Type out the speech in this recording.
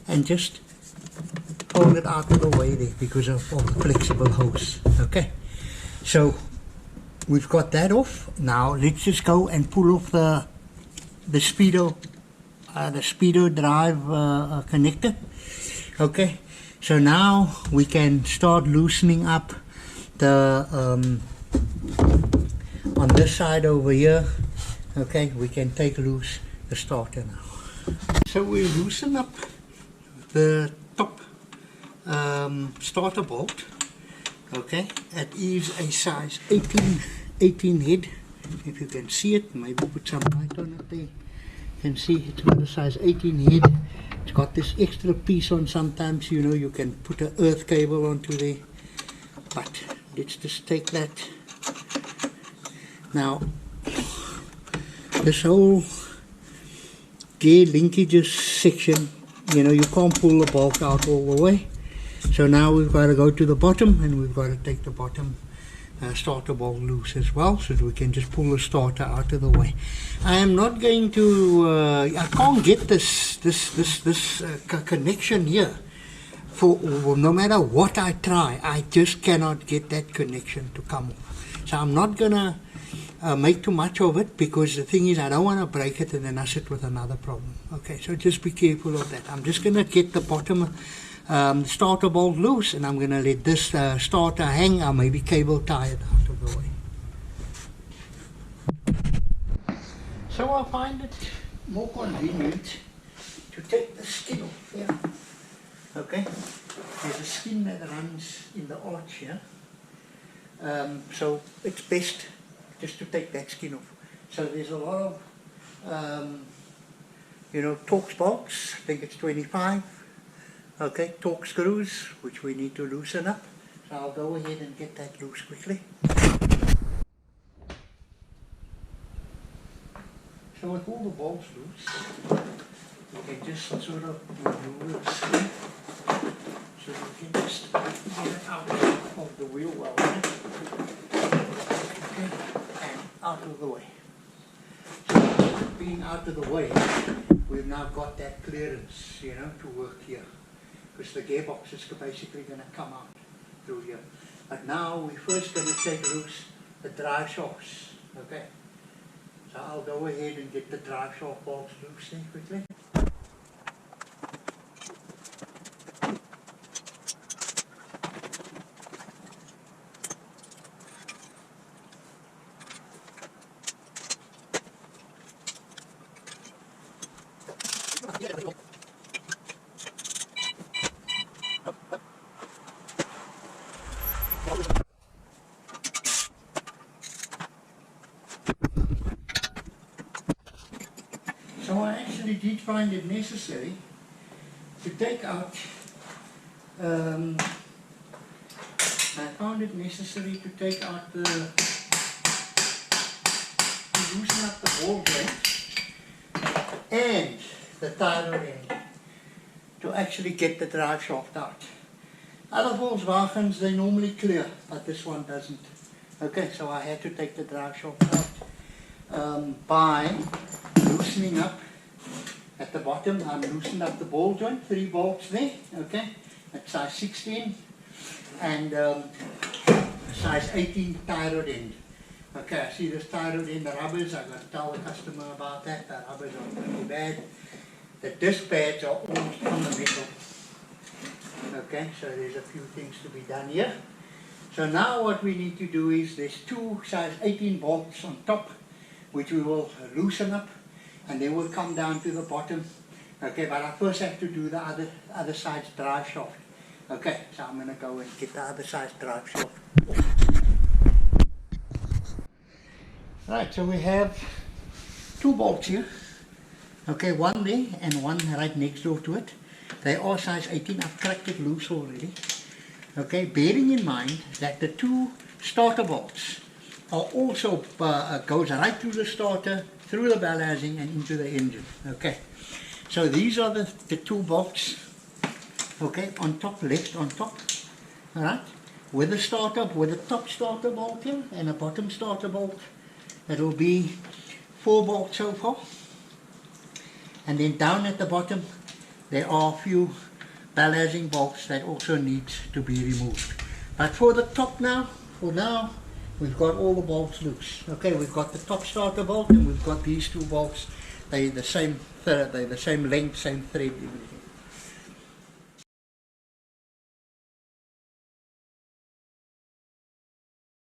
and just hold it out of the way there because of the flexible hose. Okay, so we've got that off. Now let's just go and pull off the speedo drive connector. Okay, so now we can start loosening up the on this side over here. Okay, we can take loose the starter now. So we loosen up the top starter bolt. Okay, it is a size 18 head. If you can see it, maybe put some light on it there. You can see it's got a size 18 head. It's got this extra piece on. Sometimes, you know, you can put an earth cable onto there, but let's just take that. Now this whole gear linkages section, you know, you can't pull the bolt out all the way. So now we've got to go to the bottom, and we've got to take the bottom starter bolt loose as well, so that we can just pull the starter out of the way. I am not going to I can't get this connection here for no matter what I try. I just cannot get that connection to come off. So I'm not gonna make too much of it, because the thing is, I don't want to break it and then I sit with another problem. Okay, so just be careful of that. I'm just gonna get the bottom starter bolt loose, and I'm gonna let this starter hang, or maybe cable tie it out of the way. So I find it more convenient to take the skin off here. Okay, there's a skin that runs in the arch here, so it's best just to take that skin off. So there's a lot of you know, Torx bolts. I think it's 25. Okay, Torx screws, which we need to loosen up. So I'll go ahead and get that loose quickly. So with all the bolts loose, we can just sort of remove the skin. So we can just get it out of the wheel well. Okay, and out of the way. So being out of the way, we've now got that clearance, you know, to work here, because the gearbox is basically going to come out through here. But now we're first going to take loose the drive shafts. Okay, so I'll go ahead and get the drive shaft bolts loose then quickly. So I actually did find it necessary to take out, I found it necessary to take out to loosen up the ball joint and the tire end to actually get the drive shaft out. Other Volkswagens, they normally clear, but this one doesn't. Okay, so I had to take the drive shaft out by loosening up at the bottom. I'm loosening up the ball joint, 3 bolts there, okay, at size 16, and size 18 tie rod end. Okay, I see this tie rod end, the rubbers, I've got to tell the customer about that. The rubbers are pretty bad. The disc pads are almost on the metal. Okay, so there's a few things to be done here. So now what we need to do is, there's 2 size 18 bolts on top, which we will loosen up, and then we'll come down to the bottom. Okay, but I first have to do the other side's drive shaft. Okay, so I'm going to go and get the other side's drive shaft. Right, so we have 2 bolts here. Okay, one there and one right next door to it. They are size 18. I've cracked it loose already. Okay, bearing in mind that the 2 starter bolts are also goes right through the starter, through the bell housing, and into the engine. Okay, so these are the 2 bolts. Okay, on top, left on top. All right, with the starter, with the top starter bolt here and a bottom starter bolt. It will be 4 bolts so far. And then down at the bottom, there are a few balancing bolts that also needs to be removed. But for the top now, for now, we've got all the bolts loose. Okay, we've got the top starter bolt and we've got these two bolts. They're the same length, same thread, everything.